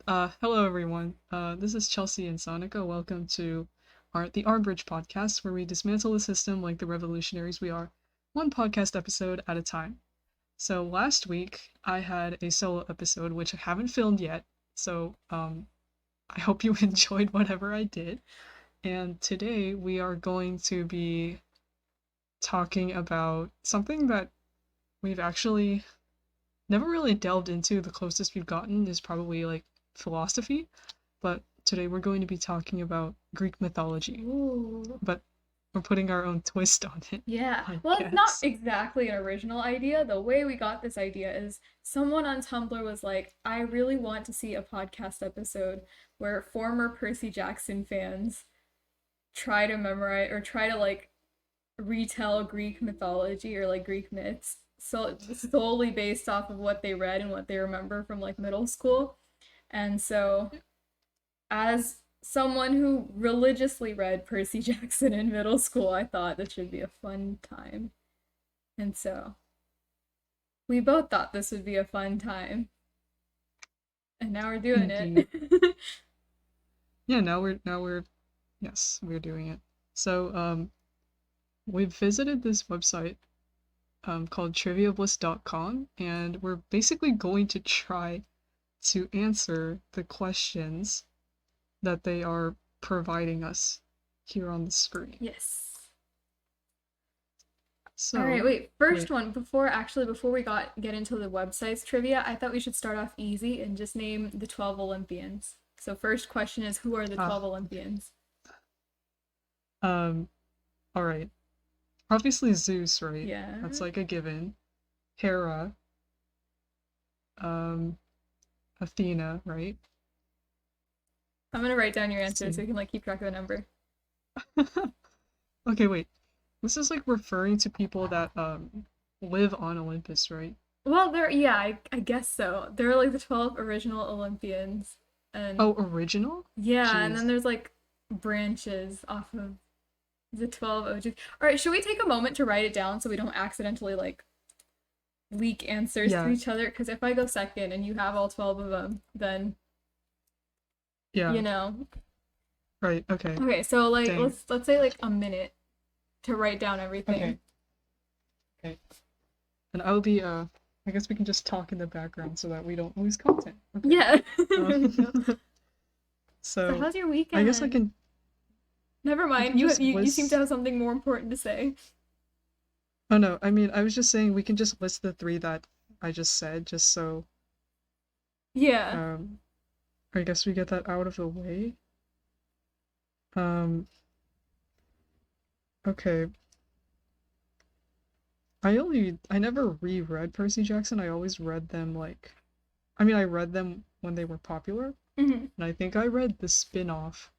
Hello everyone. This is Chelsea and Sonica. Welcome to the Arbridge podcast, where we dismantle the system like the revolutionaries we are, one podcast episode at a time. So last week I had a solo episode which I haven't filmed yet, so I hope you enjoyed whatever I did. And today we are going to be talking about something that we've actually never really delved into. The closest we've gotten is probably like philosophy, but today we're going to be talking about Greek mythology. Ooh. But we're putting our own twist on it, Yeah. I Well, it's not guess. exactly an original idea. The way we got this idea is someone on Tumblr was like, I really want to see a podcast episode where former Percy Jackson fans try to memorize or try to like retell Greek mythology or like Greek myths. So solely based off of what they read and what they remember from like middle school. And so as someone who religiously read Percy Jackson in middle school, I thought this should be a fun time. And so we both thought this would be a fun time. And now we're doing Indeed. it. Yeah, now we're yes, we're doing it. So we visited this website called triviabliss.com, and we're basically going to try to answer the questions that they are providing us here on the screen. Yes. All right, So, wait. First wait. one before we get into the website's trivia, I thought we should start off easy and just name the 12 Olympians. So first question is, who are the 12 Ah, Olympians? um, all right. Obviously Zeus, right? Yeah. That's like a given. Hera, um, Athena, right? I'm gonna write down your Let's answer so see. you can like keep track of the number. Okay, wait. This is like referring to people that live on Olympus, right? Well, I guess so. They're like the 12 original Olympians. And Oh, original? yeah, and then Jeez. there's like branches off of the 12 OGs. All right, should we take a moment to write it down so we don't accidentally like leak answers to Yeah, each other? Because if I go second and you have all 12 of them, then yeah. you know. Right, okay. Okay, so like Dang. let's say like a minute to write down everything. Okay, okay. And I'll be I guess we can just talk in the background so that we don't lose content. Okay. Yeah. Uh, No. So so how's your I guess I weekend? can Never we mind. can You just you seem to list. have something more important to say. Oh no, I mean I was just saying we can just list the three that I just said, just so Yeah. um I guess we get that out of the way. Um okay. I never reread Percy Jackson. I always read them like I read them when they were popular, Mhm. and I think I read the spin-off.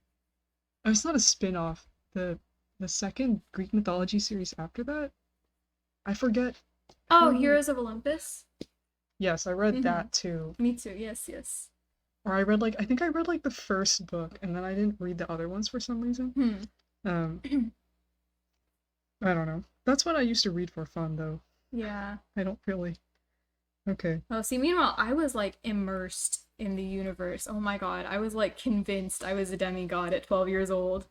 Oh, it's not a spin-off. The second Greek mythology series after that. I forget Oh, who. Heroes of Olympus? Yes, I read Mm-hmm. that too. Me too. Yes, yes. Or I read like I think I read like the first book, and then I didn't read the other ones for some reason. Hmm. Um, I don't know. That's what I used to read for fun though. Yeah. I don't really. Okay. Oh, see, meanwhile, I was like immersed in the universe. Oh my God. I was like convinced I was a demigod at 12 years old.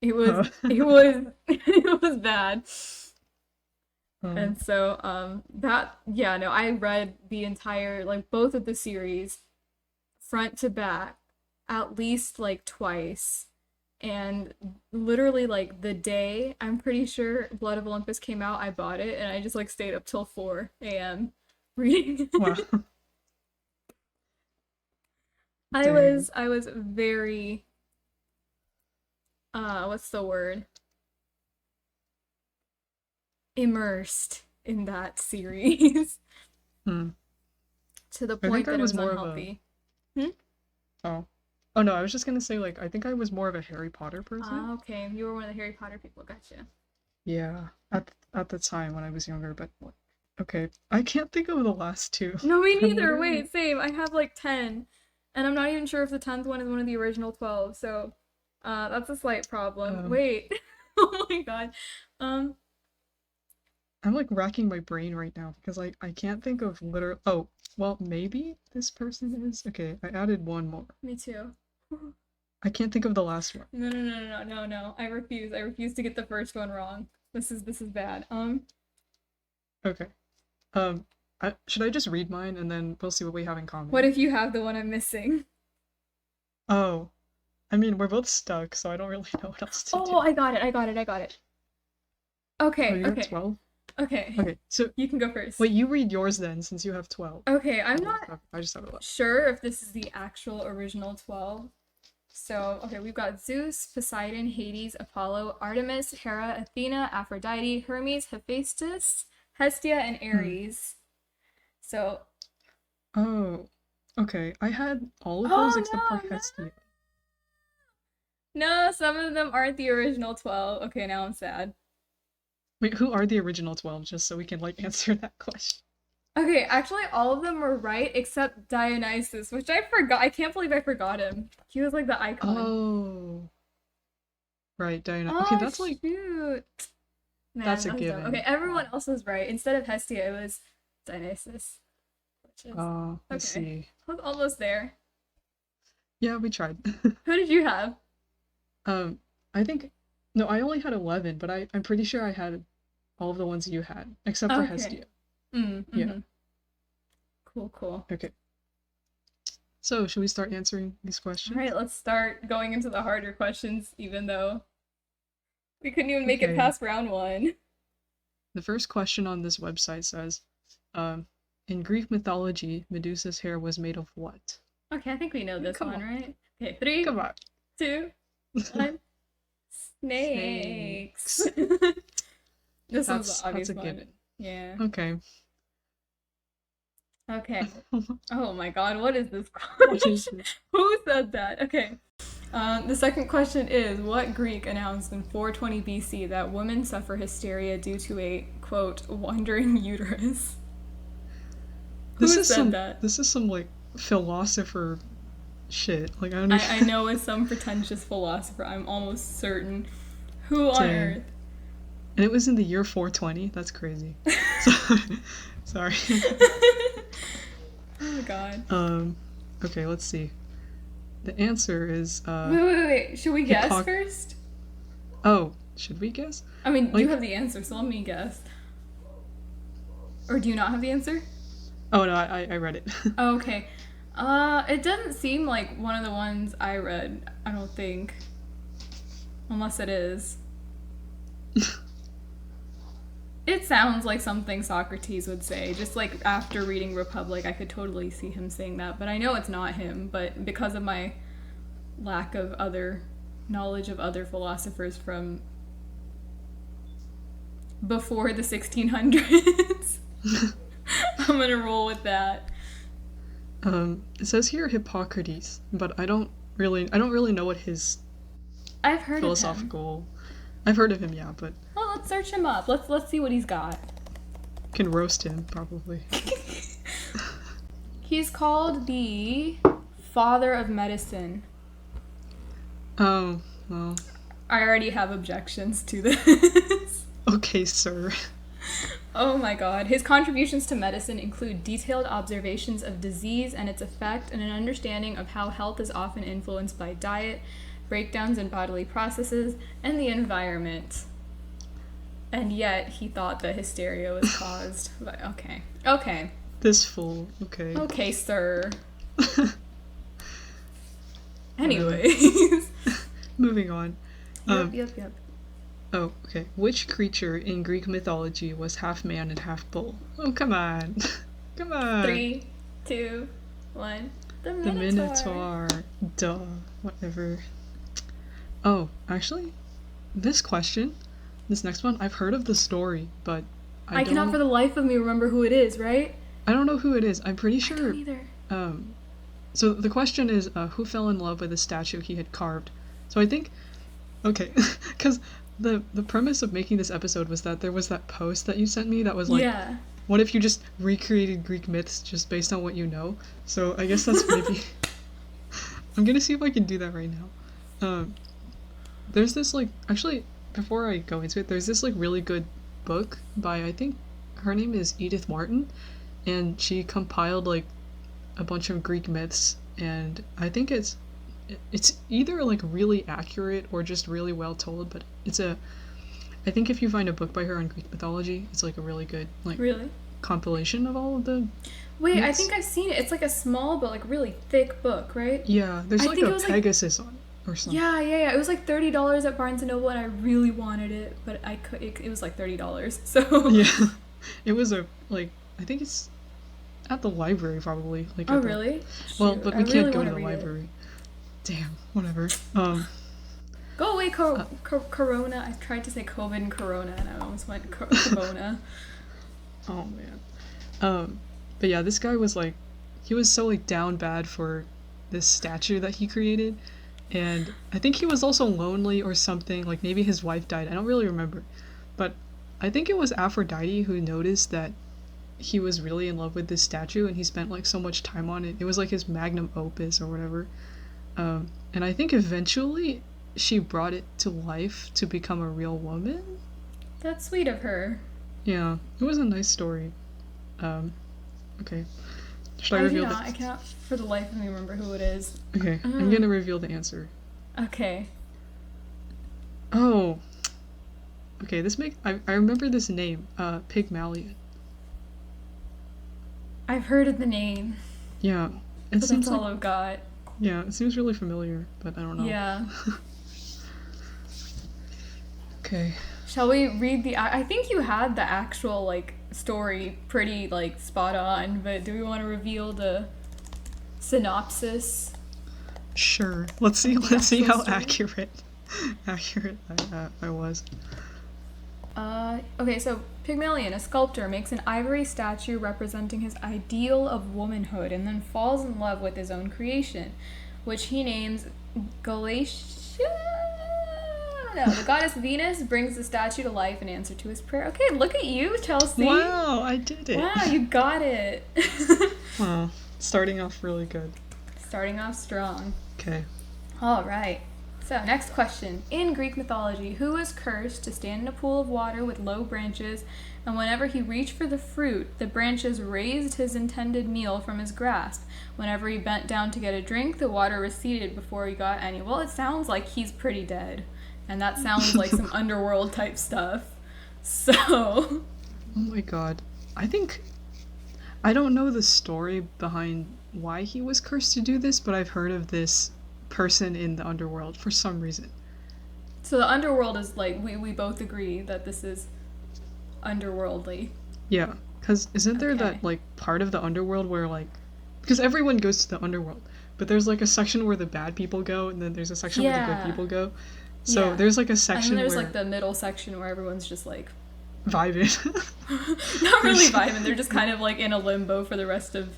Uh, It was bad. um, And so, yeah, no, I read the entire, like, both of the series front to back at least like twice. And literally, like, the day I'm pretty sure Blood of Olympus came out, I bought it and I just like stayed up till 4 a.m. reading. wow. Dang. I was very, what's the word? Immersed in that series Hmm. to the I think point I that it was was more of a. unhealthy. Hmm? Oh. Oh no, I was just gonna say like I think I was more of a Harry Potter person. Ah, okay. You were one of the Harry Potter people. Gotcha. Yeah, at the time when I was younger, but like, okay, I can't think of the last two. No, me I'm neither. literally Wait, same. I have like 10. And I'm not even sure if the 10th one is one of the original 12. So, that's a slight problem. um Wait. Oh my God. Um, I'm like racking my brain right now because I can't think of literal. Oh, Well, maybe this person is. Okay, I added one more. Me too. I can't think of the last one. No, no, no, no, no, no. I refuse. I refuse to get the first one wrong. This is bad. Okay. Should I just read mine and then we'll see what we have in common? What if you have the one I'm missing? Oh, I mean, we're both stuck, so I don't really know what else to do. Oh, I got it. I got it. I got it. Oh, Okay, you got okay. 12? Okay. Okay, so You can go first. wait, you read yours then, since you have 12. Okay, I'm I not I just have 11. sure if this is the actual original 12. So, okay, we've got Zeus, Poseidon, Hades, Apollo, Artemis, Hera, Athena, Aphrodite, Hermes, Hephaestus, Hestia, and Ares. So, Oh, okay. I had all of oh those except for no, no, Hestia. no, some of them aren't the original 12. Okay, now I'm sad. Wait, who are the original 12, just so we can, like, answer that question? Okay, actually, all of them were right except Dionysus, which I forgot. I can't believe I forgot him. He was like the icon. Oh, right, Diana. Okay, Oh, that's like, shoot. Man, that's a that was dumb. given. Okay, everyone else was right. Instead of Hestia, it was Dionysus. Which is Oh, I okay. see. I was almost there. Yeah, we tried. Who did you have? Um, I think, no, I only had 11, but I'm pretty sure I had all of the ones you had, except for Okay. Hestia. Mm-hmm. Yeah. Cool, cool. Okay. So, should we start answering these questions? All right, let's start going into the harder questions, even though we couldn't even make it Okay. past round one. The first question on this website says, in Greek mythology, Medusa's hair was made of what? Okay, I think we know this Come one, on. right? Okay, 3, Come on. 2, 1. Snakes. This one's the obvious That's a one. given. Yeah. Okay. Okay. Oh my god, what is this What is question? this? Who said that? Okay. The second question is, what Greek announced in 420 BC that women suffer hysteria due to a, quote, wandering uterus? Who said that? This is some like philosopher shit. Like I don't even... I know it's some pretentious philosopher, I'm almost certain. Who on Dang. earth? And it was in the year 420. That's crazy. Sorry. Oh god. Okay, let's see. The answer is Wait. Should we guess Hippoc- first? Oh, should we guess? I mean, Like- you have the answer, so let me guess. Or do you not have the answer? Oh no, I read it. Oh, okay. It doesn't seem like one of the ones I read, I don't think. Unless it is. It sounds like something Socrates would say. Just like after reading Republic, I could totally see him saying that. But I know it's not him. But because of my lack of other knowledge of other philosophers from before the 1600s, I'm gonna roll with that. It says here Hippocrates, but I don't really know what his I've heard of him. philosophical. I've heard of him, yeah, but Well, let's search him up. Let's see what he's got. can roast him probably. He's called the father of medicine. Oh, well. I already have objections to this. Okay, sir. Oh my god. His contributions to medicine include detailed observations of disease and its effect, and an understanding of how health is often influenced by diet, breakdowns in bodily processes, and the environment. And yet, he thought that hysteria was caused by... Okay. This fool. Okay. Okay, sir. Anyways. Moving on. Yep. Oh, okay. Which creature in Greek mythology was half man and half bull? Oh, come on. Come on. 3, 2, 1. The The Minotaur. Minotaur. Duh. Whatever. Oh, actually, this next one, I've heard of the story, but I cannot for the life of me remember who it is, right? I don't know who it is. I'm pretty I sure. don't either. So the question is, who fell in love with a statue he had carved? So I think, okay, because the premise of making this episode was that there was that post that you sent me that was like, Yeah. what if you just recreated Greek myths just based on what you know? So I guess that's maybe. I'm gonna see if I can do that right now. There's this like actually before I go into it, there's this like really good book by I think her name is Edith Martin, and she compiled like a bunch of Greek myths, and I think it's either like really accurate or just really well told, but I think if you find a book by her on Greek mythology, it's like a really good like Really? compilation of all of the Wait, I myths. think I've seen it. It's like a small but like really thick book, right? Yeah, there's I like think a it was like Pegasus on it or something. yeah. It was like $30 at Barnes and Noble, and I really wanted it, but I could. It was like $30. So, Yeah, it was a like I think it's at the library probably like oh at the really? well, Shoot, but I we really can't go want to to the read it. library. Damn, whatever. Go away, Uh, Corona. I tried to say COVID and Corona, and I almost went Corona. oh man. Um, but yeah, this guy was like, he was so like down bad for this statue that he created, and I think he was also lonely or something. Like maybe his wife died. I don't really remember, but I think it was Aphrodite who noticed that he was really in love with this statue, and he spent like so much time on it. It was like his magnum opus or whatever. And I think eventually she brought it to life to become a real woman. That's sweet of her. Yeah, it was a nice story. Um, okay. Should I I do reveal not. I the? cannot for the life of me remember who it is. Okay, I'm gonna reveal the answer. Okay. Oh, okay. I remember this name. Pygmalion. I've heard of the name, Yeah, it but seems that's like all I've got. yeah, it seems really familiar, but I don't know. Yeah. Okay. Shall we read the? I think you had the actual like story pretty like spot on, but do we want to reveal the synopsis Sure. Let's see. of the Let's see actual how story? accurate I was. Okay, so Pygmalion, a sculptor, makes an ivory statue representing his ideal of womanhood and then falls in love with his own creation, which he names Galatia. No, the goddess Venus brings the statue to life in answer to his prayer. Okay, look at you, Chelsea. Wow, I did it. Wow, you got it. Wow, starting off really good. Starting off strong. Okay. All right. So, next question. In Greek mythology, who was cursed to stand in a pool of water with low branches, and whenever he reached for the fruit, the branches raised his intended meal from his grasp? Whenever he bent down to get a drink, the water receded before he got any. Well, it sounds like he's pretty dead, and that sounds like some underworld type stuff. So, Oh my god. I don't know the story behind why he was cursed to do this, but I've heard of this person in the underworld for some reason. so the underworld is like we both agree that this is underworldly. Yeah, because isn't there Okay. that like part of the underworld where like because everyone goes to the underworld, but there's like a section where the bad people go, and then there's a section where the good Yeah. people go. So Yeah. there's like a And section then there's where like the middle section where everyone's just like vibing. not really vibing. They're just kind of like in a limbo for the rest of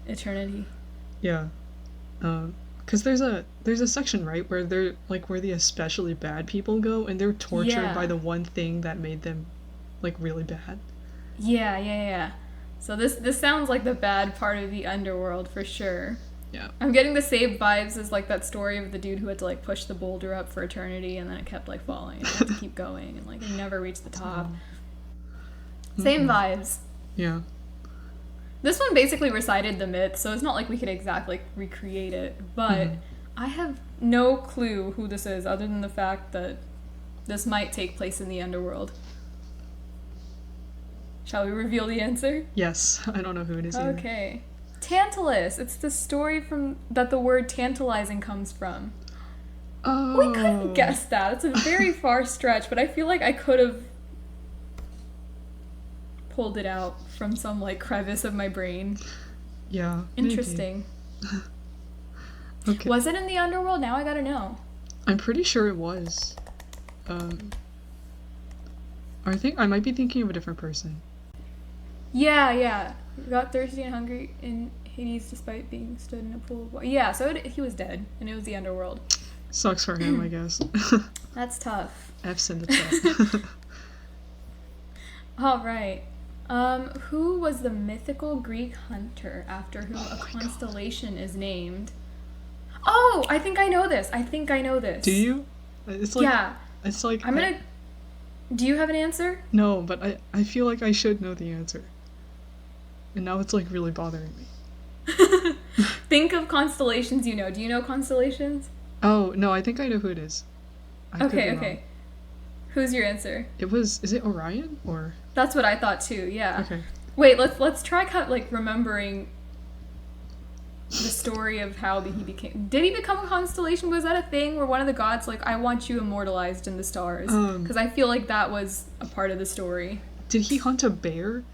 eternity. Yeah. Because there's a section right where they're like where the especially bad people go, and they're tortured by Yeah. the one thing that made them like really bad. Yeah. So this sounds like the bad part of the underworld for sure. Yeah. I'm getting the same vibes as like that story of the dude who had to like push the boulder up for eternity and then it kept like falling and he had to keep going and like he never reached the top. Same vibes. Yeah. This one basically recited the myth, so it's not like we could exactly recreate it, but I have no clue who this is other than the fact that this might take place in the underworld. Shall we reveal the answer? Yes. I don't know who it is either. Okay. Tantalus. It's the story from that the word tantalizing comes from. Oh. We could have guessed that. It's a very far stretch, but I feel like I could have pulled it out from some like crevice of my brain. Yeah. Maybe. Interesting. Okay. Was it in the underworld? Now I gotta know. I'm pretty sure it was. I think I might be thinking of a different person. Yeah. Got thirsty and hungry in Hades despite being stood in a pool of water. Yeah, so he was dead, and it was the underworld. Sucks for him, I guess. That's tough. F's in the chat. All right. Who was the mythical Greek hunter after whom a constellation is named? Oh, I think I know this. Do you? It's like Yeah. it's like I'm gonna. Do you have an answer? no, but I feel like I should know the answer. and now it's like really bothering me. Think of constellations you know. Do you know constellations? Oh, no, I think I know who it is. I could be Okay, wrong. okay. Who's your answer? Is it Orion or? That's what I thought too. Yeah. Okay. Wait, let's try like remembering the story of how he became. Did he become a constellation? Was that a thing where one of the gods like, I want you immortalized in the stars? Because I feel like that was a part of the story. Did he hunt a bear?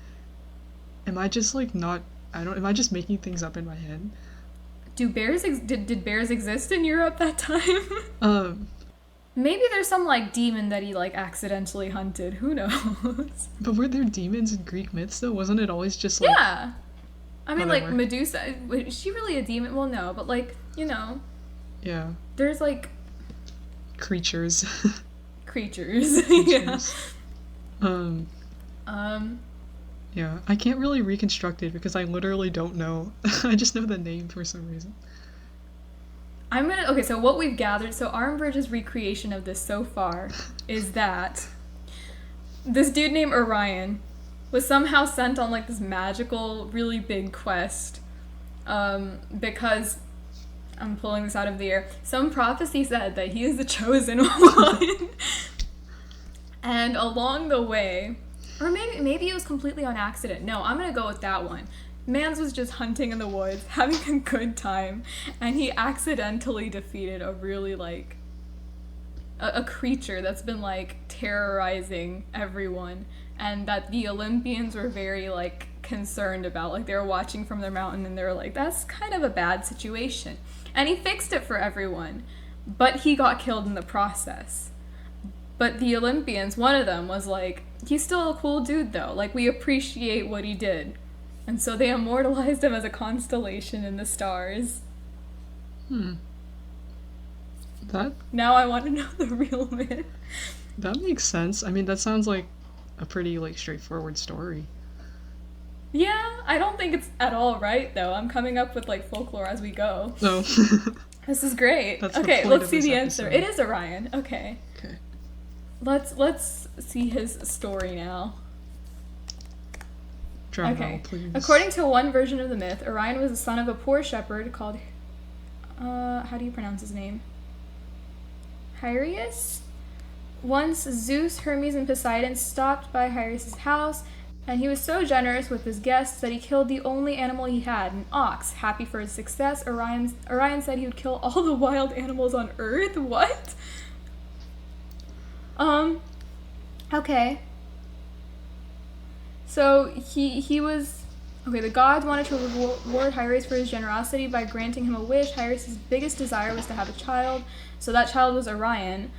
Am I just like not? I don't. Am I just making things up in my head? Did bears exist in Europe that time? Maybe there's some like demon that he like accidentally hunted. Who knows? But were there demons in Greek myths though? Wasn't it always just like? Yeah. I mean, whatever. like Medusa. Is she really a demon? Well, no, but like Yeah. there's like Creatures. creatures. Yeah. Yeah. I can't really reconstruct it because I literally don't know. I just know the name for some reason. Okay, so what we've gathered, so Armbridge's recreation of this so far is that this dude named Orion was somehow sent on like this magical, really big quest because, I'm pulling this out of the air, some prophecy said that he is the chosen one. And along the way, or maybe it was completely on accident. No, I'm gonna go with that one. Mans was just hunting in the woods, having a good time, and he accidentally defeated a really, like, a creature that's been, like, terrorizing everyone, and that the Olympians were very, like, concerned about. Like, they were watching from their mountain, and they were like, that's kind of a bad situation. And he fixed it for everyone, but he got killed in the process. But the Olympians, one of them was like, he's still a cool dude, though. Like, we appreciate what he did. And so they immortalized him as a constellation in the stars. That Now I want to know the real myth. that makes sense. I mean, that sounds like a pretty like straightforward story. Yeah, I don't think it's at all right, though. I'm coming up with, like, folklore as we go. No. This is great. That's the Okay, point let's of see this the answer. episode. It is Orion. Okay. Okay. Let's see his story now. Drum Okay. roll, please. According to one version of the myth, Orion was the son of a poor shepherd called how do you pronounce his name? Hyreus? Once Zeus, Hermes, and Poseidon stopped by Hyreus' house, and he was so generous with his guests that he killed the only animal he had, an ox. Happy for his success, Orion said he would kill all the wild animals on Earth. What? Okay. So he was okay. The gods wanted to reward Hyreus for his generosity by granting him a wish. Hyreus' biggest desire was to have a child, so that child was Orion.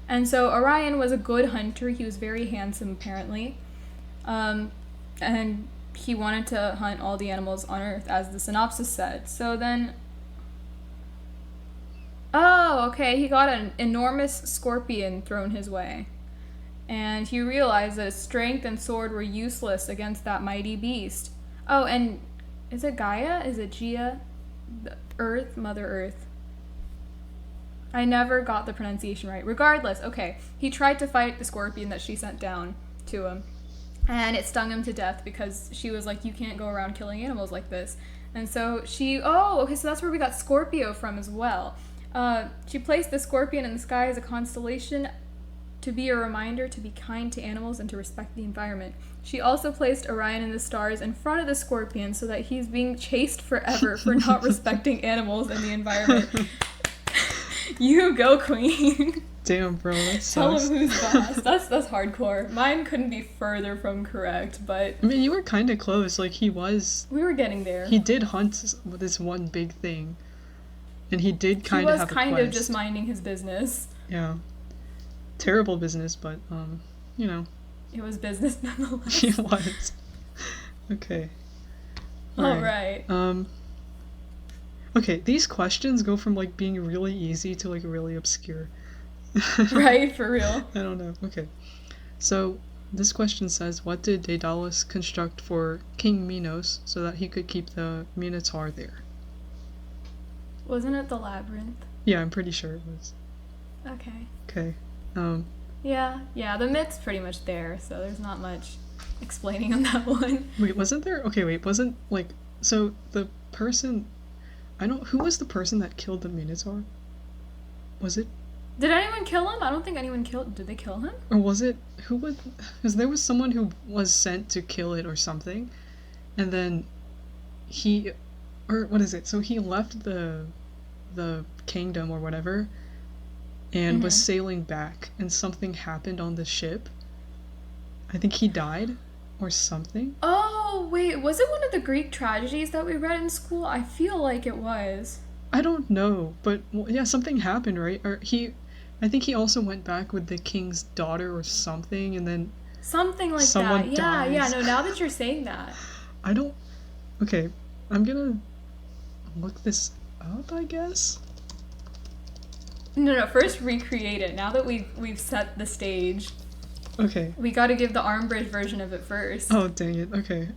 And so Orion was a good hunter. He was very handsome, apparently, and he wanted to hunt all the animals on Earth, as the synopsis said. So then, okay, he got an enormous scorpion thrown his way. And he realized that his strength and sword were useless against that mighty beast. Oh, and is it Gaia? Is it Gia? The Earth? Mother Earth. I never got the pronunciation right. Regardless, okay, he tried to fight the scorpion that she sent down to him. And it stung him to death because she was like, you can't go around killing animals like this. And so okay, so that's where we got Scorpio from as well. She placed the scorpion in the sky as a constellation to be a reminder to be kind to animals and to respect the environment. She also placed Orion in the stars in front of the scorpion so that he's being chased forever for not respecting animals and the environment. You go, queen. Damn, bro, that sucks. Tell him who's boss. That's hardcore. Mine couldn't be further from correct, but I mean, you were kind of close. Like, we were getting there. He did hunt this one big thing. And he did kind of have a quest. He was kind of just minding his business. Yeah. Terrible business, but, It was business nonetheless. It was. Okay. All right. Okay, these questions go from, like, being really easy to, like, really obscure. Right, for real. I don't know. Okay. So, this question says, what did Daedalus construct for King Minos so that he could keep the Minotaur there? Wasn't it the labyrinth? Yeah, I'm pretty sure it was. Okay. Okay. Yeah, the myth's pretty much there, so there's not much explaining on that one. Wait, wasn't there? Okay, wait, wasn't like so the person? I don't. Who was the person that killed the Minotaur? Was it Did anyone kill him? I don't think anyone killed. Did they kill him? or was it who would? Because there was someone who was sent to kill it or something, and then he, or what is it? So he left the kingdom or whatever, and was sailing back, and something happened on the ship. I think he died or something. Oh, wait, was it one of the Greek tragedies that we read in school? I feel like it was. I don't know, but well, yeah, something happened, right? Or he, I think he also went back with the king's daughter or something, and then Something like someone that. Yeah, yeah, dies. no, now that you're saying that. I don't. Okay, I'm gonna look this up, I guess. No, first recreate it. Now that we've set the stage, Okay. we got to give the arm bridge version of it first. Oh, dang it. Okay.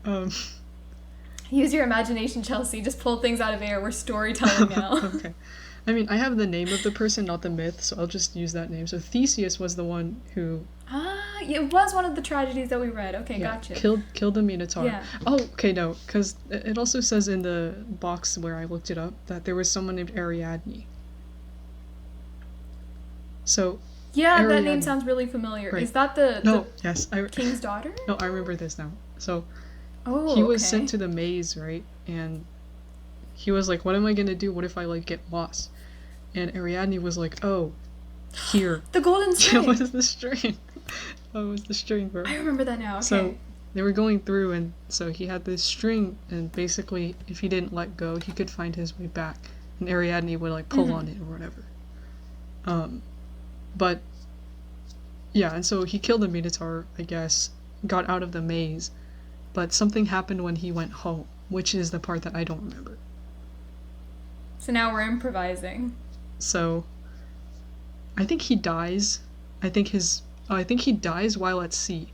Use your imagination, Chelsea. Just pull things out of air. We're storytelling now. Okay. I mean, I have the name of the person, not the myth, so I'll just use that name. So Theseus was the one who It was one of the tragedies that we read. Okay, gotcha. killed the Minotaur. Yeah. Oh, okay, no, because it also says in the box where I looked it up that there was someone named Ariadne. So Yeah, that Ariadne. name sounds really familiar. Right. Is that the no, yes, king's daughter? no, I remember this now. So Oh, he was okay. sent to the maze, right? And he was like, "What am I gonna do? What if I like get lost?" And Ariadne was like, "Oh, here." The golden Yeah, string. what is the string? What was the string, bro? I remember that now. Okay. So they were going through, and so he had this string, and basically, if he didn't let go, he could find his way back, and Ariadne would like pull on it or whatever. But yeah, and so he killed the Minotaur, I guess, got out of the maze, but something happened when he went home, which is the part that I don't remember. So now we're improvising. So I think he dies. I think he dies while at sea,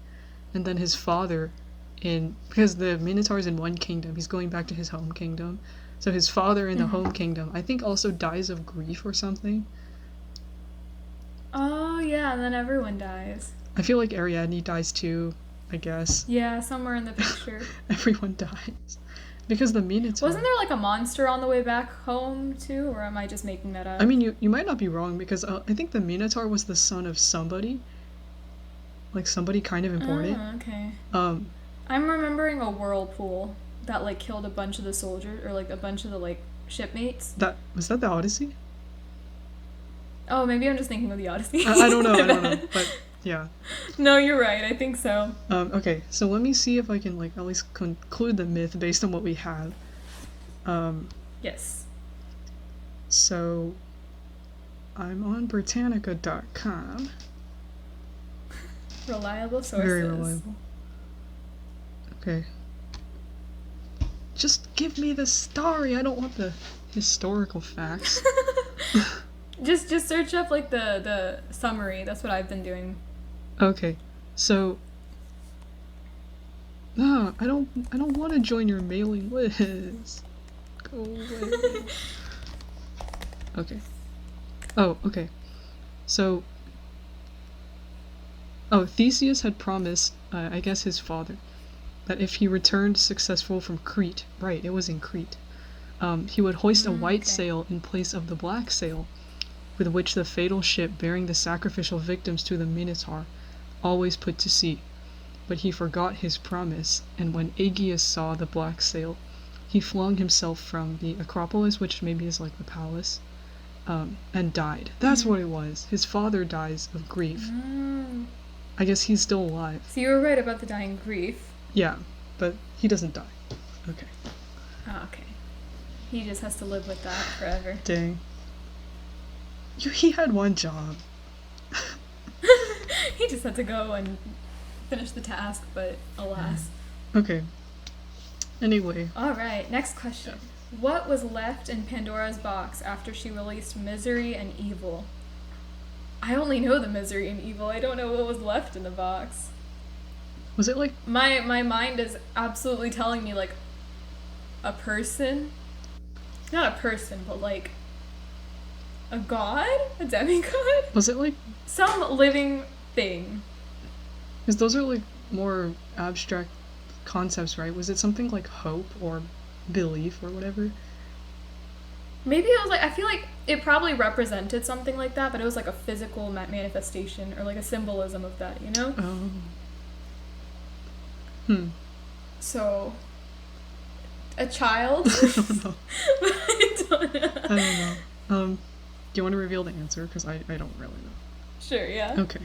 and then his father, because the Minotaur's in one kingdom, he's going back to his home kingdom. So his father in the home kingdom, I think, also dies of grief or something. Oh, yeah, and then everyone dies. I feel like Ariadne dies too, I guess. Yeah, somewhere in the picture. Everyone dies. Because the Minotaur... Wasn't there like a monster on the way back home too, or am I just making that up? I mean, you might not be wrong, because I think the Minotaur was the son of somebody. Like, somebody kind of important. Oh, okay. Um, I'm remembering a whirlpool that like killed a bunch of the soldiers, or like a bunch of the like shipmates. was that the Odyssey? Oh, maybe I'm just thinking of the Odyssey. I don't know, but yeah. No, you're right. I think so. Okay, so let me see if I can like at least conclude the myth based on what we have. Yes. So I'm on Britannica.com. Reliable sources. Very reliable. Okay. Just give me the story. I don't want the historical facts. Just search up like the summary. That's what I've been doing. Okay. So no, I don't want to join your mailing list. Go away. Okay. Oh, okay. So Theseus had promised, I guess his father, that if he returned successful from Crete, right, it was in Crete, he would hoist a white sail in place of the black sail, with which the fatal ship bearing the sacrificial victims to the Minotaur always put to sea. But he forgot his promise, and when Aegeus saw the black sail, he flung himself from the Acropolis, which maybe is like the palace, and died. That's what it was. His father dies of grief. I guess he's still alive. So you were right about the dying grief. Yeah, but he doesn't die. Okay. Oh, okay. He just has to live with that forever. Dang. He had one job. He just had to go and finish the task, but alas. Okay. Anyway. Alright, next question. What was left in Pandora's box after she released misery and evil? I only know the misery and evil. I don't know what was left in the box. Was it like... My mind is absolutely telling me like a person. Not a person, but like a god? A demigod? Was it like... Some living thing. Because those are like more abstract concepts, right? Was it something like hope or belief or whatever? Maybe it was like, I feel like it probably represented something like that, but it was like a physical manifestation or like a symbolism of that, you know? Oh. Hmm. So, a child? I don't know. I don't know. I don't know. Do you want to reveal the answer? Because I don't really know. Sure, yeah. Okay.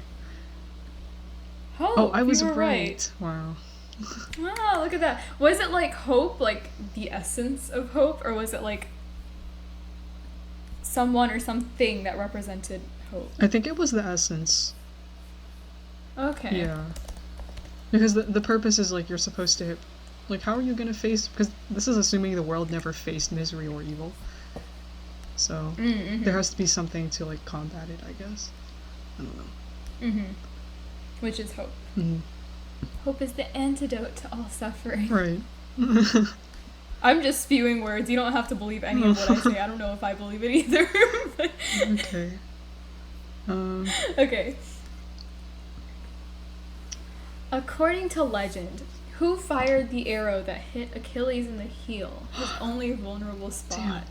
Hope, Oh, I was you were right. Wow. Wow, look at that. Was it like hope, like the essence of hope, or was it like someone or something that represented hope? I think it was the essence. Okay. Yeah. Because the purpose is like you're supposed to, like, how are you gonna face? Because this is assuming the world never faced misery or evil. So there has to be something to like combat it, I guess. I don't know. Which is hope. Mm-hmm. Hope is the antidote to all suffering. Right. I'm just spewing words. You don't have to believe any of what I say. I don't know if I believe it either. Okay. Okay. According to legend, who fired the arrow that hit Achilles in the heel, his only vulnerable spot? Damn.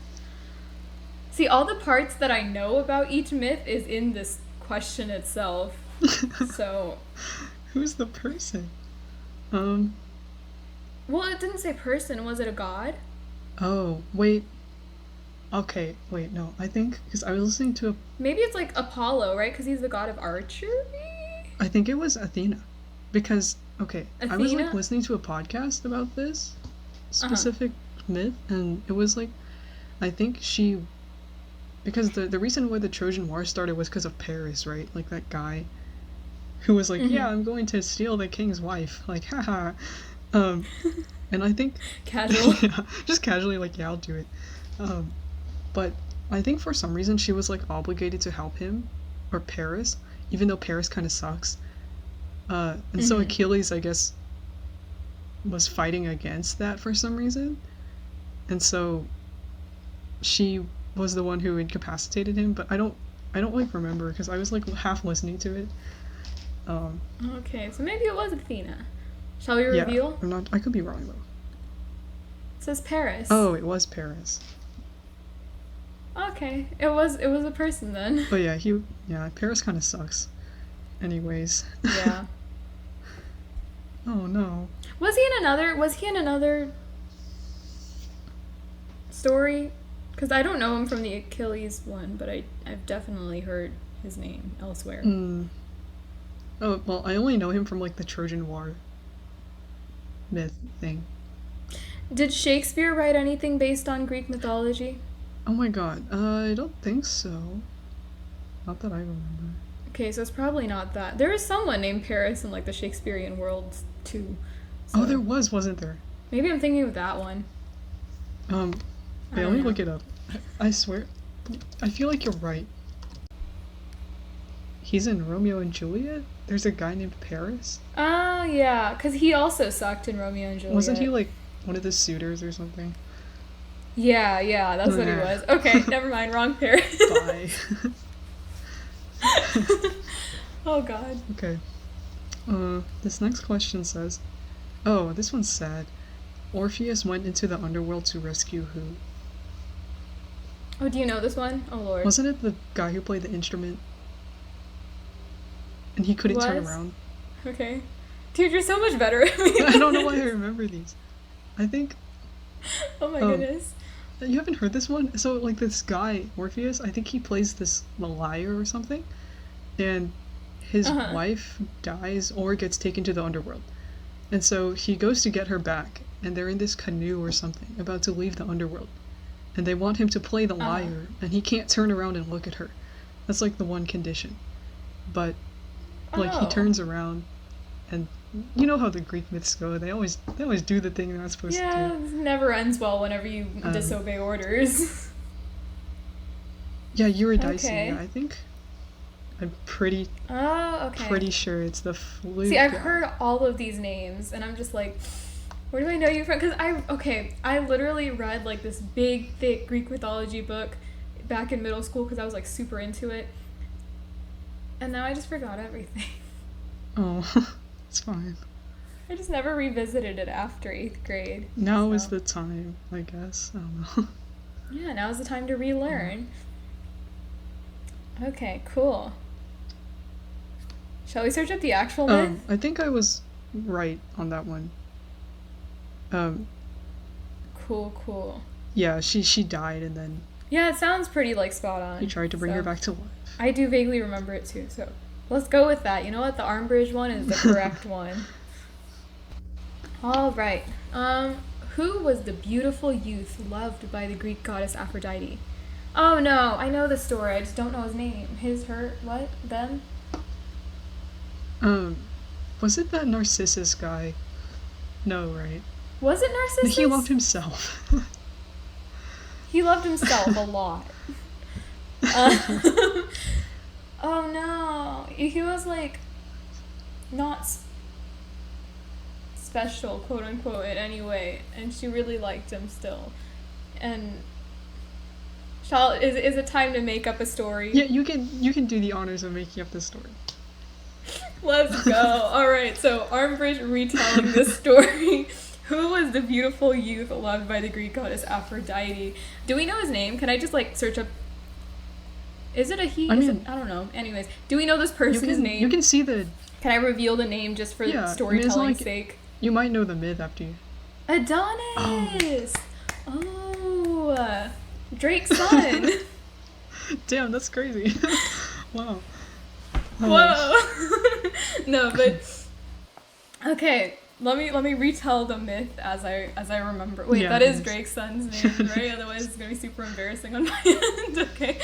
See, all the parts that I know about each myth is in this question itself. So, Who's the person? well, it didn't say person. Was it a god? Oh, wait. Okay, wait, no. I think, because I was listening to Maybe it's like Apollo, right? Because he's the god of archery? I think it was Athena. Because, okay, I was like Athena? listening to a podcast about this specific myth, and it was like, I think she, because the reason why the Trojan War started was because of Paris, right? Like that guy who was like, yeah, I'm going to steal the king's wife. Like, haha. And I think Casual. yeah, just casually like, yeah, I'll do it. But I think for some reason she was like obligated to help him or Paris, even though Paris kind of sucks. And so Achilles, I guess, was fighting against that for some reason, and so she was the one who incapacitated him. But I don't like remember because I was like half listening to it. Okay, so maybe it was Athena. Shall we Yeah, reveal? I'm not. I could be wrong though. It says Paris. Oh, it was Paris. Okay, it was a person then. But yeah, Paris kind of sucks. Anyways. Yeah. Oh no. Was he in another story? Because I don't know him from the Achilles one, but I've definitely heard his name elsewhere. Oh, well, I only know him from like the Trojan War myth thing. Did Shakespeare write anything based on Greek mythology? Oh my god, I don't think so. Not that I remember. Okay, so it's probably not that. There is someone named Paris in like the Shakespearean world too. So Oh, there was, wasn't there? maybe I'm thinking of that one. Yeah, I let don't me know. look it up. I swear, I feel like you're right. He's in Romeo and Juliet? There's a guy named Paris? Ah, yeah, because he also sucked in Romeo and Juliet. Wasn't he like one of the suitors or something? Yeah, that's what he Nah. was. Okay, never mind, wrong Paris. Bye. Oh god. Okay. This next question says, oh, this one's sad. Orpheus went into the underworld to rescue who? Oh, do you know this one? Oh lord. Wasn't it the guy who played the instrument? And he couldn't turn Was? around. Okay. Dude, you're so much better at me. I don't know why I remember these. I think Oh my goodness. you haven't heard this one? So like this guy, Orpheus, I think he plays this liar or something. And his wife dies or gets taken to the underworld. And so he goes to get her back, and they're in this canoe or something, about to leave the underworld. And they want him to play the liar, and he can't turn around and look at her. That's like the one condition. But like he turns around, and you know how the Greek myths go. They always do the thing they're not supposed to Yeah, do. it never ends well whenever you disobey orders. Yeah, Eurydice, Okay. yeah, I think. I'm pretty Oh, okay. pretty sure it's the flute See, I've guy. heard all of these names, and I'm just like, where do I know you from? Because I literally read like this big, thick Greek mythology book back in middle school because I was like super into it, and now I just forgot everything. Oh, it's fine. I just never revisited it after 8th grade. Now is So. the time, I guess. I don't know. Yeah, now's the time to relearn. Okay, cool. Shall we search up the actual myth? I think I was right on that one. Cool. Yeah, she died and then Yeah, it sounds pretty like spot on. he tried to bring her back to life. I do vaguely remember it too, so let's go with that. You know what? The arm bridge one is the correct one. All right. Who was the beautiful youth loved by the Greek goddess Aphrodite? Oh no, I know the story. I just don't know his name. His, her, what, them? Was it that Narcissus guy? No, right? Was it Narcissus? He loved himself. He loved himself a lot. Oh no, he was like not special, quote unquote, in any way, and she really liked him still. And is it time to make up a story? Yeah, you can do the honors of making up this story. Let's go. All right, so Armbridge retelling this story. Who was the beautiful youth loved by the Greek goddess Aphrodite? Do we know his name? Can I just like search up? Is it a he? I don't know. Anyways, do we know this person's name? You can see the. Can I reveal the name just for storytelling's sake? You might know the myth after you. Adonis. Oh, Drake's son. Damn, that's crazy. Wow. Whoa. No, but okay. Let me retell the myth as I remember. Wait, that is Drake's son's name, right? Otherwise, it's gonna be super embarrassing on my end. Okay.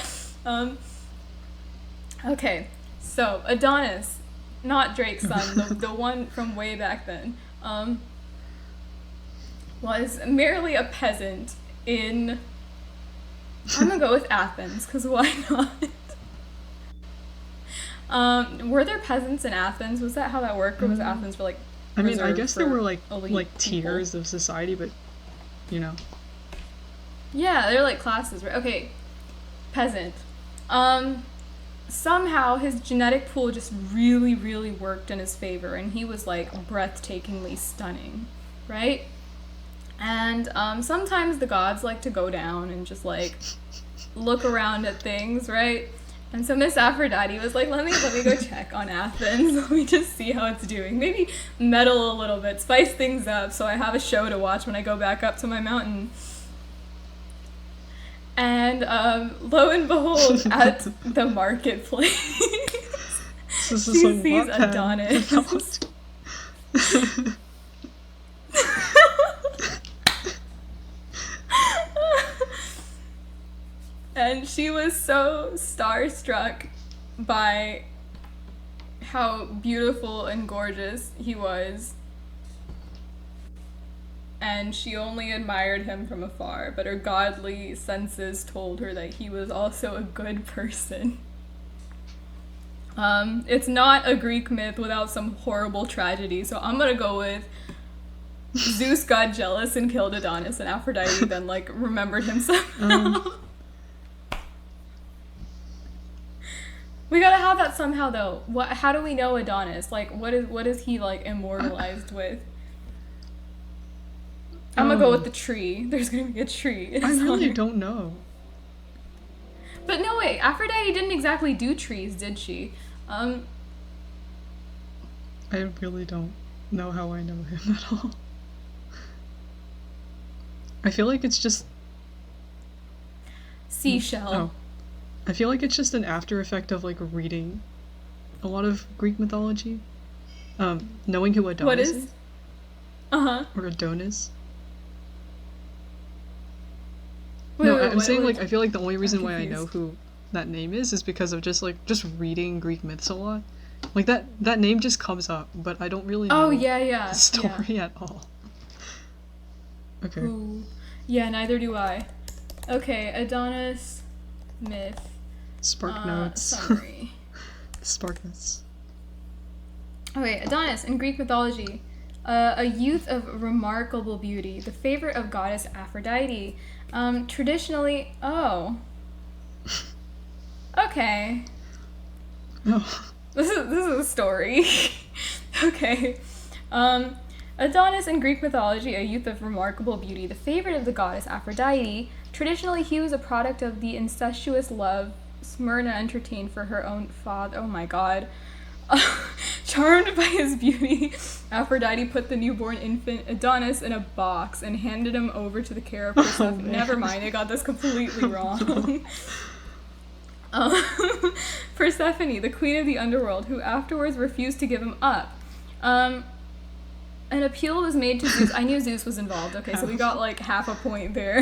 Okay. So Adonis, not Drake's son, the one from way back then, was merely a peasant in. I'm gonna go with Athens, because why not? Were there peasants in Athens? Was that how that worked, or was Athens for like? I mean, I guess there were like tiers of society, but you know. Yeah, they're like classes, right? Okay, peasant. Somehow his genetic pool just really, really worked in his favor, and he was like breathtakingly stunning, right? And sometimes the gods like to go down and just like look around at things, right? And so Miss Aphrodite was like, let me go check on Athens. Let me just see how it's doing. Maybe meddle a little bit, spice things up, so I have a show to watch when I go back up to my mountain. And lo and behold, at the marketplace, she sees Adonis. And she was so starstruck by how beautiful and gorgeous he was. And she only admired him from afar, but her godly senses told her that he was also a good person. It's not a Greek myth without some horrible tragedy, so I'm gonna go with Zeus got jealous and killed Adonis, and Aphrodite then like remembered him somehow. We gotta have that somehow though. How do we know Adonis? Like, what is he like immortalized with? I'm gonna go with the tree. There's gonna be a tree. I really don't know. But no, wait. Aphrodite didn't exactly do trees, did she? I really don't know how I know him at all. I feel like it's just... Seashell. Oh. I feel like it's just an after effect of, like, reading a lot of Greek mythology. Knowing who Adonis is. Uh-huh. Or Adonis. I'm saying, like, I feel like the only reason why I know who that name is because of just reading Greek myths a lot. Like, that name just comes up, but I don't really know the story at all. Okay. Ooh. Yeah, neither do I. Okay, Adonis myth. Spark notes. Summary. Spark notes. Okay, Adonis in Greek mythology, a youth of remarkable beauty, the favorite of goddess Aphrodite. Traditionally, okay. Oh. This is a story. Okay. Adonis in Greek mythology, a youth of remarkable beauty, the favorite of the goddess Aphrodite. Traditionally, he was a product of the incestuous love Smyrna entertained for her own father. Oh my god. Charmed by his beauty, Aphrodite put the newborn infant Adonis in a box and handed him over to the care of Persephone. Never mind, I got this completely wrong. Persephone, the queen of the underworld, who afterwards refused to give him up. An appeal was made to Zeus. I knew Zeus was involved. Okay, so we got like half a point there.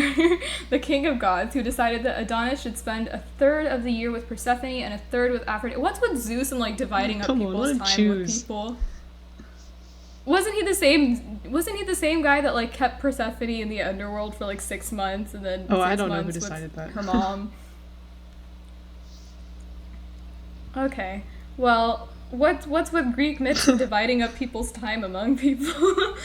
The king of gods, who decided that Adonis should spend a third of the year with Persephone and a third with Aphrodite. What's with Zeus and like dividing up people's time with people? Wasn't he the same guy that like kept Persephone in the underworld for like 6 months and then I don't know who decided that. Her mom. Okay. Well, what's with Greek myths and dividing up people's time among people?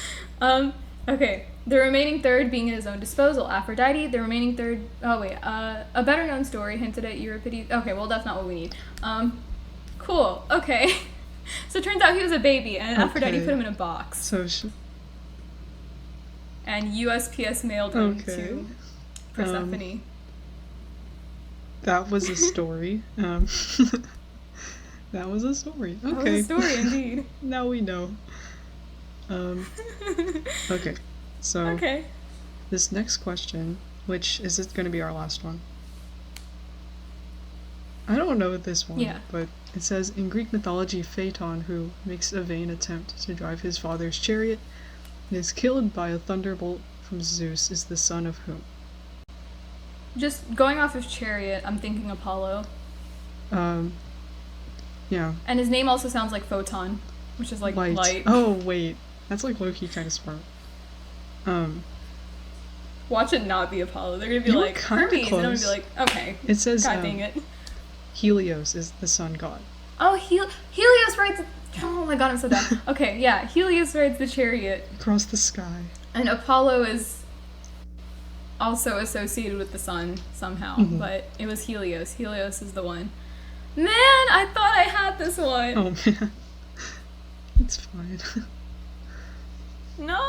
Okay. The remaining third being at his own disposal. Aphrodite, the remaining third... Oh, wait. A better-known story hinted at Euripides... Okay, well, that's not what we need. Cool. Okay. So it turns out he was a baby, and Aphrodite put him in a box. So and USPS mailed him to Persephone. That was a story. That was a story. Okay. That was a story, indeed. Now we know. Okay. So, this next question, which is it going to be our last one? I don't know this one, but it says, in Greek mythology, Photon, who makes a vain attempt to drive his father's chariot and is killed by a thunderbolt from Zeus, is the son of whom? Just going off of chariot, I'm thinking Apollo. Yeah. And his name also sounds like Photon, which is like light. Oh, wait. That's like low-key kind of smart. Watch it not be Apollo. They're gonna be like, Hermes, and I'm gonna be like, okay. It says, God dang it. Helios is the sun god. Oh, Helios rides... Oh my god, I'm so dumb. Okay, yeah. Helios rides the chariot. Across the sky. And Apollo is also associated with the sun somehow, but it was Helios. Helios is the one. Man, I thought I had this one. Oh man, it's fine. No.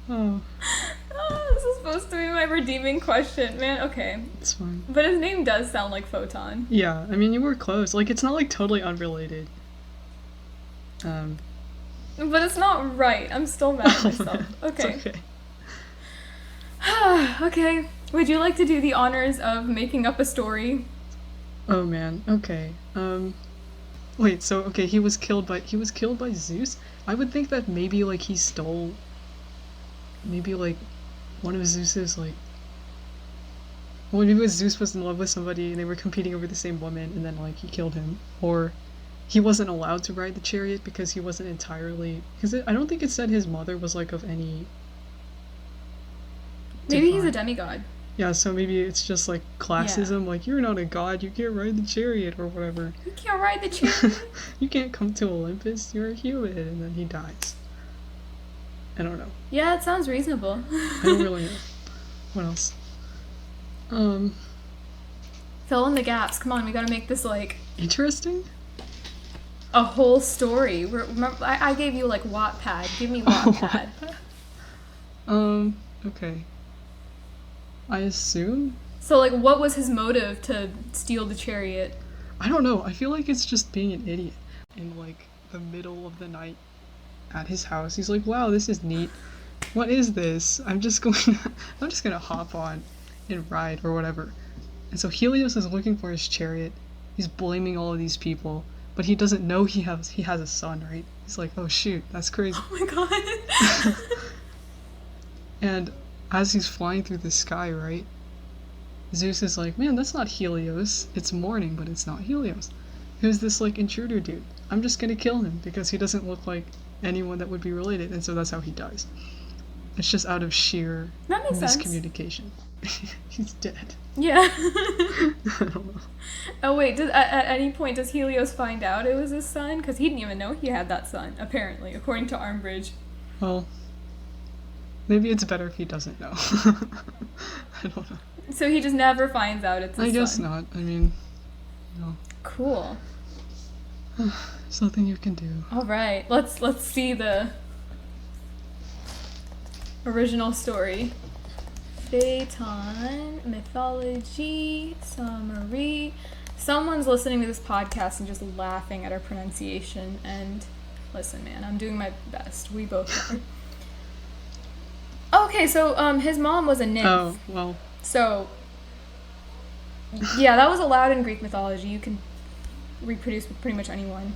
Oh. This is supposed to be my redeeming question, man. Okay. It's fine. But his name does sound like Photon. Yeah, I mean you were close. Like it's not like totally unrelated. But it's not right. I'm still mad at myself. Okay. It's okay. Okay. Would you like to do the honors of making up a story? Oh man. Okay. Wait. So okay, he was killed by Zeus. I would think that maybe like he stole. Maybe like one of Zeus's like. Well, maybe Zeus was in love with somebody and they were competing over the same woman, and then like he killed him, or he wasn't allowed to ride the chariot because he wasn't entirely. Because I don't think it said his mother was like of any. Maybe he's a demigod. Yeah, so maybe it's just like classism, like you're not a god, you can't ride the chariot or whatever. You can't ride the chariot. You can't come to Olympus, you're a human, and then he dies. I don't know. Yeah, it sounds reasonable. I don't really know. What else? Fill in the gaps. Come on, we gotta make this like interesting? A whole story. Remember, I gave you like Wattpad. Give me Wattpad. Okay. I assume? So, like, what was his motive to steal the chariot? I don't know. I feel like it's just being an idiot. In, like, the middle of the night at his house, he's like, wow, this is neat. What is this? I'm just gonna hop on and ride or whatever. And so Helios is looking for his chariot. He's blaming all of these people, but he doesn't know he has a son, right? He's like, oh shoot, that's crazy. Oh my god. And as he's flying through the sky, right? Zeus is like, man, that's not Helios. It's morning, but it's not Helios. Who's this, like, intruder dude? I'm just gonna kill him because he doesn't look like anyone that would be related, and so that's how he dies. It's just out of sheer miscommunication. He's dead. Yeah. I don't know. Oh wait, at any point does Helios find out it was his son? Because he didn't even know he had that son, apparently, according to Armbridge. Well, maybe it's better if he doesn't know. I don't know. So he just never finds out it's his son? I guess not. I mean, no. Cool. There's nothing you can do. All right, let's see the original story. Photon, mythology, summary. Someone's listening to this podcast and just laughing at our pronunciation. And listen, man, I'm doing my best. We both are. Okay, so his mom was a nymph. Oh, well. So yeah, that was allowed in Greek mythology. You can reproduce with pretty much anyone.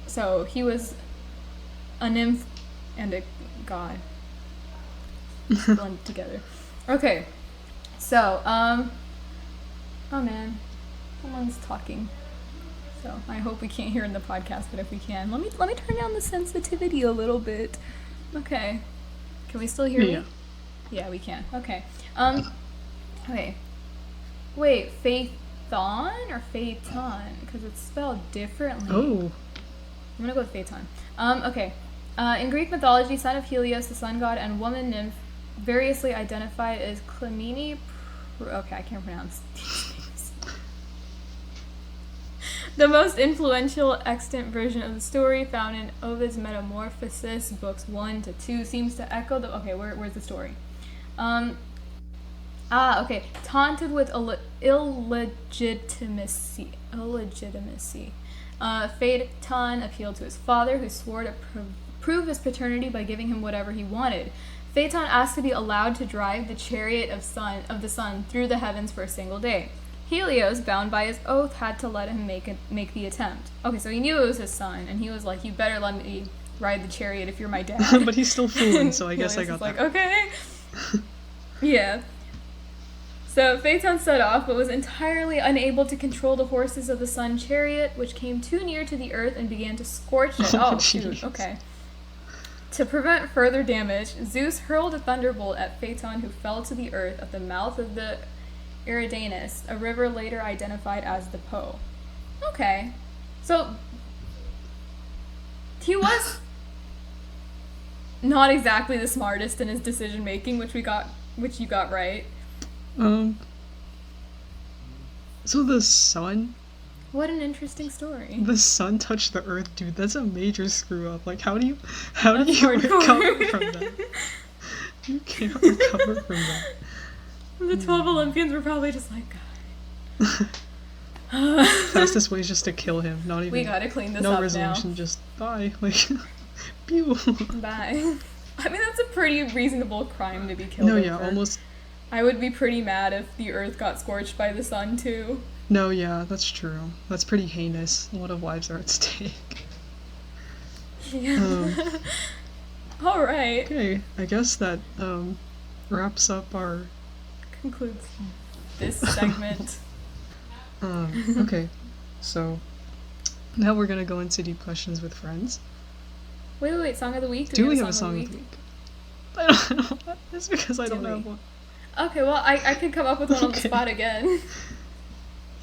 So he was a nymph and a god. Blended together. Okay. So, oh man. Someone's talking. So I hope we can't hear in the podcast, but if we can, let me turn down the sensitivity a little bit. Okay. Can we still hear me? Yeah, we can. Okay. Okay. Wait, Phaethon or Phaeton? Because it's spelled differently. Oh. I'm gonna go with Phaeton. Okay. In Greek mythology, son of Helios, the sun god, and woman nymph, variously identified as Clymene. Okay, I can't pronounce these names. The most influential extant version of the story, found in Ovid's Metamorphoses, books 1 to 2, seems to echo the. Okay, where's the story? Okay. Taunted with illegitimacy. Phaeton appealed to his father, who swore to prove his paternity by giving him whatever he wanted. Phaeton asked to be allowed to drive the chariot of the sun through the heavens for a single day. Helios, bound by his oath, had to let him make the attempt. Okay, so he knew it was his son, and he was like, "You better let me ride the chariot if you're my dad." But he's still fooling, so I guess I got like, that. Okay. Yeah. So Phaeton set off, but was entirely unable to control the horses of the sun chariot, which came too near to the earth and began to scorch it. Oh, shoot. Okay. To prevent further damage, Zeus hurled a thunderbolt at Phaeton, who fell to the earth at the mouth of the Adonis, a river later identified as the Po. Okay. So he was not exactly the smartest in his decision making, which you got right. So the sun? What an interesting story. The sun touched the earth, dude. That's a major screw up. Like, how do you That's recover from that? You can't recover from that. The 12 Olympians were probably just like, Fastest way is just to kill him. Not even. We gotta clean this no up resolution. now. Just bye. Like, pew. Bye. I mean, that's a pretty reasonable crime to be killed No, over. yeah, almost. I would be pretty mad if the earth got scorched by the sun too. No, yeah, that's true. That's pretty heinous. A lot of lives are at stake. Yeah. All right. Okay, I guess that wraps up our. Concludes this segment. Okay, so now we're gonna go into deep questions with friends. Wait. Song of the week? Do we have a song of the week? I don't know. That's because I don't have one. Okay, well, I could come up with one on the spot again.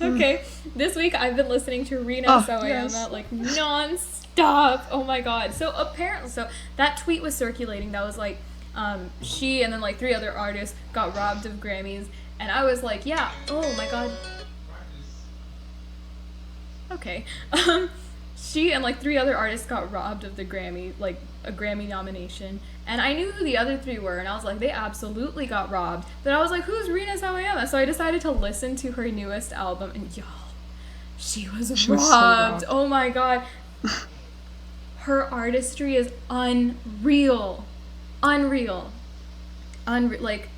Okay, this week I've been listening to Rina Sawayama like non-stop. Oh my god. So apparently, that tweet was circulating that was like, she and then like 3 other artists got robbed of Grammys, and I was like, yeah, oh my god. Okay. She and like 3 other artists got robbed of the Grammy, like a Grammy nomination. And I knew who the other 3 were, and I was like, they absolutely got robbed. But I was like, who's Rina Sawayama? So I decided to listen to her newest album, and y'all, she was robbed. Oh my god. Her artistry is unreal. Like,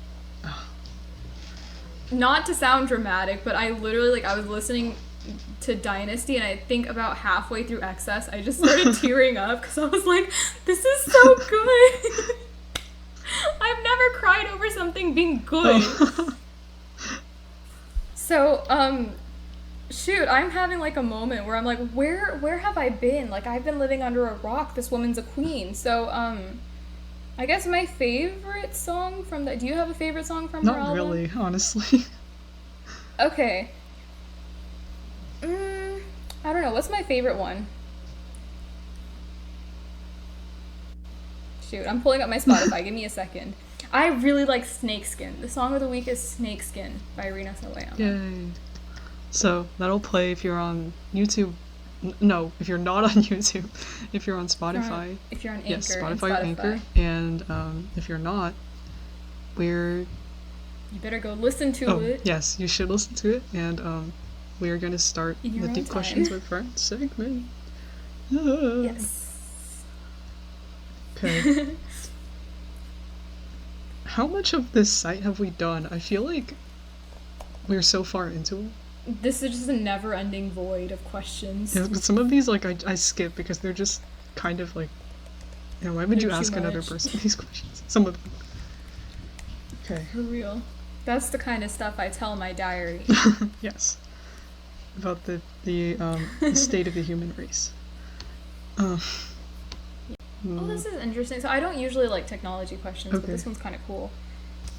not to sound dramatic, but I literally, like, I was listening to Dynasty, and I think about halfway through Excess, I just started tearing up because I was like, this is so good. I've never cried over something being good. So, shoot, I'm having like a moment where I'm like, where have I been? Like, I've been living under a rock. This woman's a queen. So, I guess my favorite song from that. Do you have a favorite song from her album? Not really, honestly. Okay. I don't know. What's my favorite one? Shoot, I'm pulling up my Spotify. Give me a second. I really like Snakeskin. The song of the week is Snakeskin by Rina Sawayama. Yay. So, that'll play if you're on YouTube No, if you're not on YouTube, if you're on Spotify, if you're on yes, Anchor and Spotify or Anchor, and if you're not, we're you better go listen to it. Yes, you should listen to it, and we are going to start in your the own deep time. questions with friends segment. Yes. Okay. How much of this site have we done? I feel like we're so far into it. This is just a never-ending void of questions. Yeah, but some of these, like, I skip because they're just kind of like, you know, why would you ask another person these questions? Some of them. Okay. For real. That's the kind of stuff I tell my diary. Yes. About the state of the human race. Oh, this is interesting. So I don't usually like technology questions, but this one's kind of cool.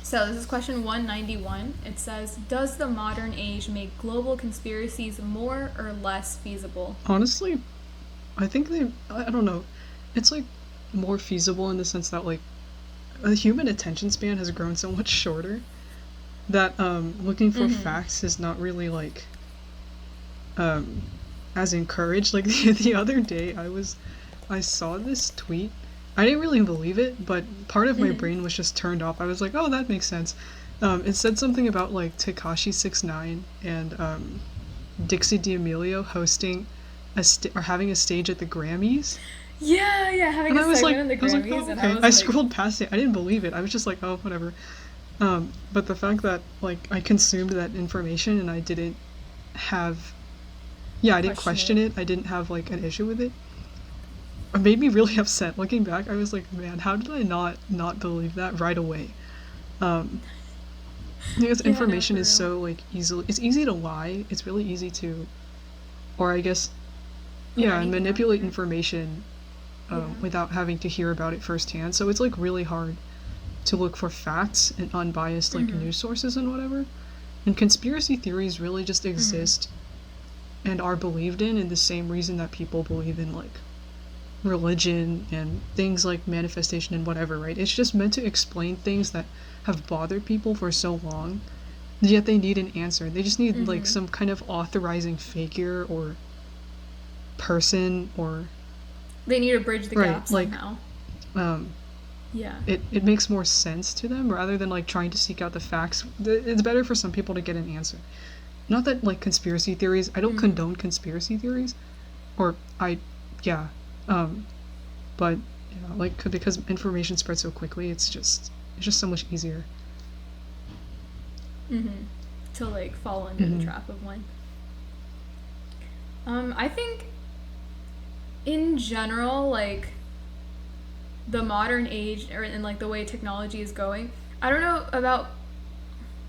So this is question 191. It says, does the modern age make global conspiracies more or less feasible? Honestly, I think I don't know. It's like more feasible in the sense that like the human attention span has grown so much shorter that looking for facts is not really like as encouraged. Like the other day I saw this tweet. I didn't really believe it, but part of my brain was just turned off. I was like, oh, that makes sense. It said something about like Tekashi 6ix9ine and Dixie D'Amelio hosting or having a stage at the Grammys. Yeah, having a segment in the Grammys. Oh, okay. I scrolled past it. I didn't believe it. I was just like, oh, whatever. But the fact that like I consumed that information and I didn't have, I didn't question it. I didn't have like an issue with it. It made me really upset. Looking back, I was like, man, how did I not believe that right away? Because information is so like it's easy to lie. It's really easy to, or I guess, and manipulate information without having to hear about it firsthand. So it's like really hard to look for facts and unbiased like news sources and whatever. And conspiracy theories really just exist and are believed in the same reason that people believe in like religion and things like manifestation and whatever, right? It's just meant to explain things that have bothered people for so long, yet they need an answer. They just need like some kind of authorizing figure or person, or they need to bridge the gap somehow. It makes more sense to them rather than like trying to seek out the facts. It's better for some people to get an answer. Not that like conspiracy theories, I don't condone conspiracy theories, or but like because information spreads so quickly, it's just so much easier to like fall into the trap of one. I think in general, like the modern age and like the way technology is going, I don't know about,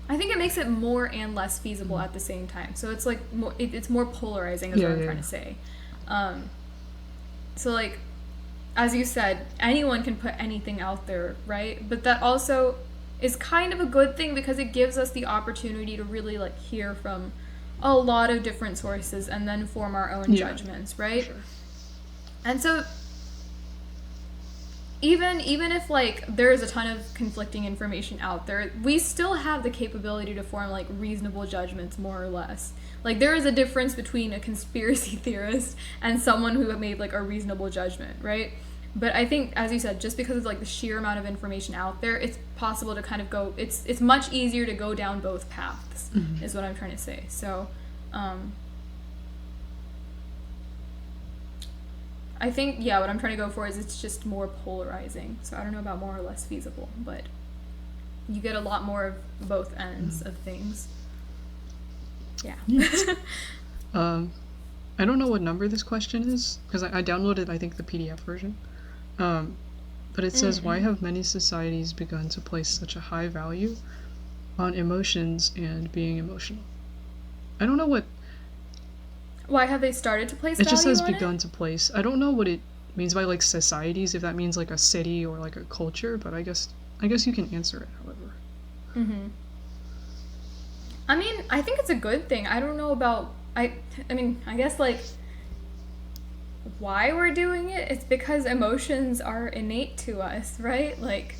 I think it makes it more and less feasible at the same time. So it's like it's more polarizing is what I'm trying to say. So like, as you said, anyone can put anything out there, right? But that also is kind of a good thing because it gives us the opportunity to really like hear from a lot of different sources and then form our own judgments, right? Sure. And so even if like there is a ton of conflicting information out there, we still have the capability to form like reasonable judgments, more or less. Like there is a difference between a conspiracy theorist and someone who made like a reasonable judgment, right? But I think, as you said, just because of like the sheer amount of information out there, it's possible to kind of go, it's much easier to go down both paths, is what I'm trying to say. So I think, what I'm trying to go for is it's just more polarizing. So I don't know about more or less feasible, but you get a lot more of both ends of things. Yeah. I don't know what number this question is, because I downloaded, I think, the PDF version. But it says, why have many societies begun to place such a high value on emotions and being emotional? I don't know what... Why have they started to place value on it? It just says begun to place. I don't know what it means by, like, societies, if that means, like, a city or, like, a culture, but I guess you can answer it, however. I mean, I think it's a good thing. I don't know about... I mean, I guess, like, why we're doing it, it's because emotions are innate to us, right? Like,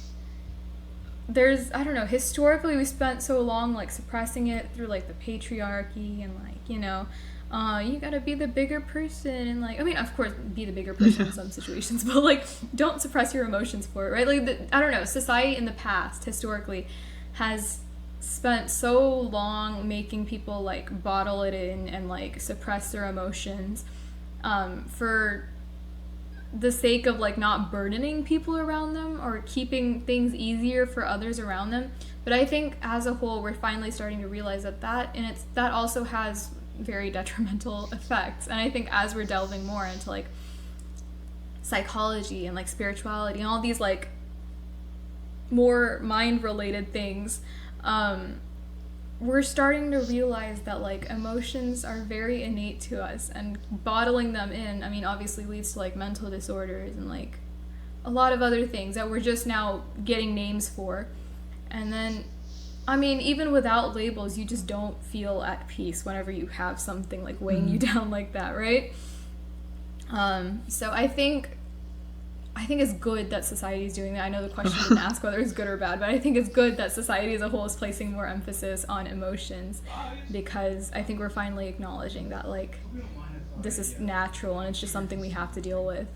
there's, I don't know, historically we spent so long, like, suppressing it through, like, the patriarchy and, like, you know, you gotta be the bigger person, and like, I mean, of course, be the bigger person Yeah. in some situations, but like, don't suppress your emotions for it, right? Like, I don't know, society in the past, historically, has spent so long making people like bottle it in and like suppress their emotions, for the sake of like not burdening people around them or keeping things easier for others around them. But I think as a whole, we're finally starting to realize that also has very detrimental effects. And I think as we're delving more into like psychology and like spirituality and all these like more mind related things, um, we're starting to realize that like emotions are very innate to us, and bottling them in, I mean, obviously leads to like mental disorders and like a lot of other things that we're just now getting names for. And then, I mean, even without labels, you just don't feel at peace whenever you have something like weighing you Mm. down like that, right? So I think it's good that society is doing that. I know the question didn't ask whether it's good or bad, but I think it's good that society as a whole is placing more emphasis on emotions, because I think we're finally acknowledging that like this is natural and it's just something we have to deal with.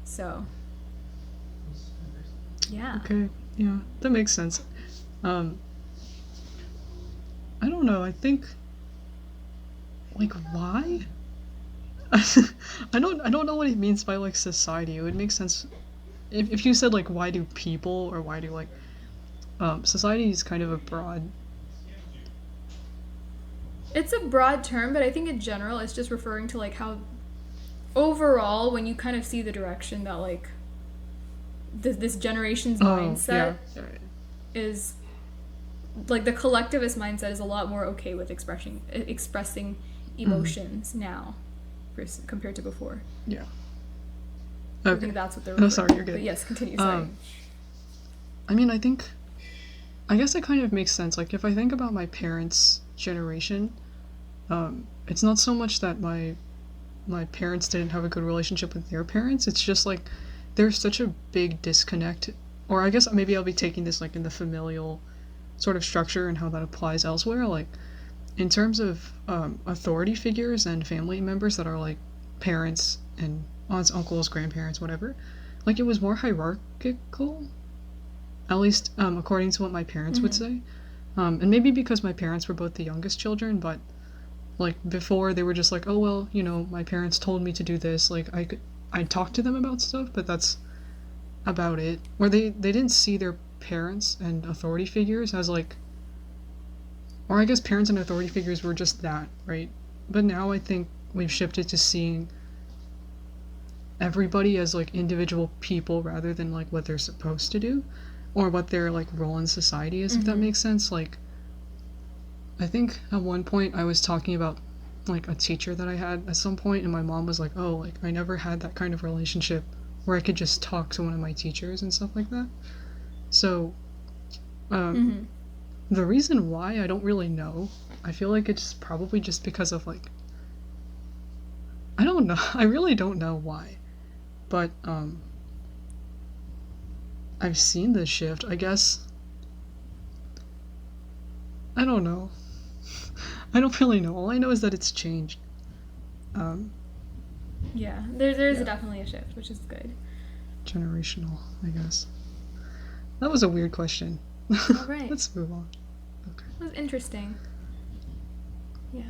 So, yeah. Okay. Yeah, that makes sense. Um, I don't know. I think like why? I don't know what he means by like society. It would make sense if you said like why do people or why do like society is kind of a broad. It's a broad term, but I think in general it's just referring to like how overall when you kind of see the direction that like this generation's Oh mindset yeah. Yeah. is, like the collectivist mindset is a lot more okay with expressing Mm, emotions now compared to before. yeah. I Okay. think that's what they're No, referring sorry, to. you're But good. yes, continue. Sorry. Um, I mean, I guess it kind of makes sense. Like if I think about my parents' generation, it's not so much that my parents didn't have a good relationship with their parents. It's just like there's such a big disconnect. Or I guess maybe I'll be taking this like in the familial sort of structure and how that applies elsewhere. Like in terms of authority figures and family members that are like parents and aunts, uncles, grandparents, whatever. Like it was more hierarchical, at least according to what my parents would Mm-hmm. say. And maybe because my parents were both the youngest children, but like before they were just like, oh well, my parents told me to do this. Like I'd talk to them about stuff, but that's about it. Or they didn't see their parents and authority figures as like, or I guess parents and authority figures were just that, right? But now I think we've shifted to seeing everybody as like individual people rather than like what they're supposed to do or what their like role in society is, if that Mm-hmm. makes sense. Like I think at one point I was talking about like a teacher that I had at some point, and my mom was like, "Oh, like I never had that kind of relationship where I could just talk to one of my teachers and stuff like that." So, um, Mm-hmm. the reason why I don't really know. I feel like it's probably just because of like I don't know. I really don't know why, but I've seen this shift. I guess I don't know. I don't really know. All I know is that it's changed. Um, Yeah, there's yeah, definitely a shift, which is good. generational. I guess that was a weird question. All right, Let's move on. Okay. that was interesting. Yeah,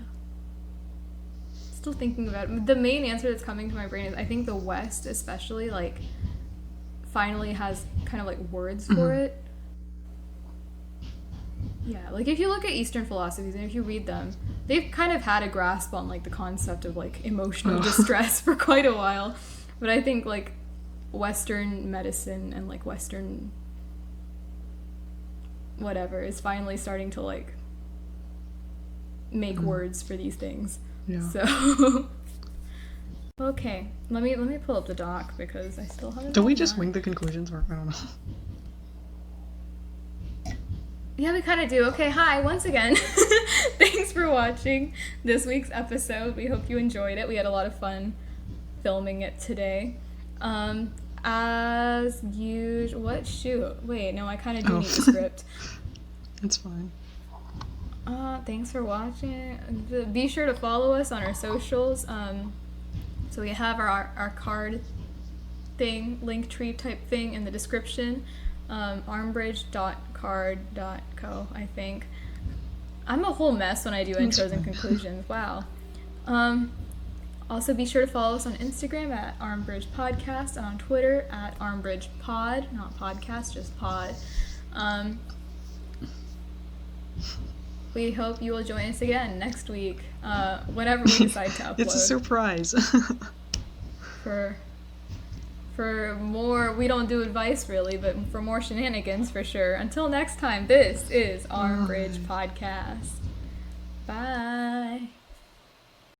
still thinking about it. The main answer that's coming to my brain is I think the West, especially, like finally has kind of like words for Mm-hmm. it. Yeah, like if you look at Eastern philosophies and if you read them, they've kind of had a grasp on like the concept of like emotional Oh. distress for quite a while. But I think like Western medicine and like Western whatever is finally starting to like make Mm, words for these things. yeah. So okay, let me pull up the doc because I still have it Do we just online. wing the conclusions, or I don't know? Yeah, we kind of do. Okay, hi, once again. Thanks for watching this week's episode. We hope you enjoyed it. We had a lot of fun filming it today. As usual, what? Shoot. Wait, no, I kind of do Oh, need the script. it's fine. Thanks for watching. Be sure to follow us on our socials. So we have our card thing, link tree type thing in the description. Armbridge.card.co, I think. I'm a whole mess when I do intros and conclusions. Wow. Also, be sure to follow us on Instagram at Armbridge Podcast and on Twitter at Armbridge Pod, not podcast, just pod. We hope you will join us again next week, whenever we decide to upload. It's a surprise. For more, we don't do advice really, but for more shenanigans for sure. Until next time, this is Armbridge Podcast. Bye.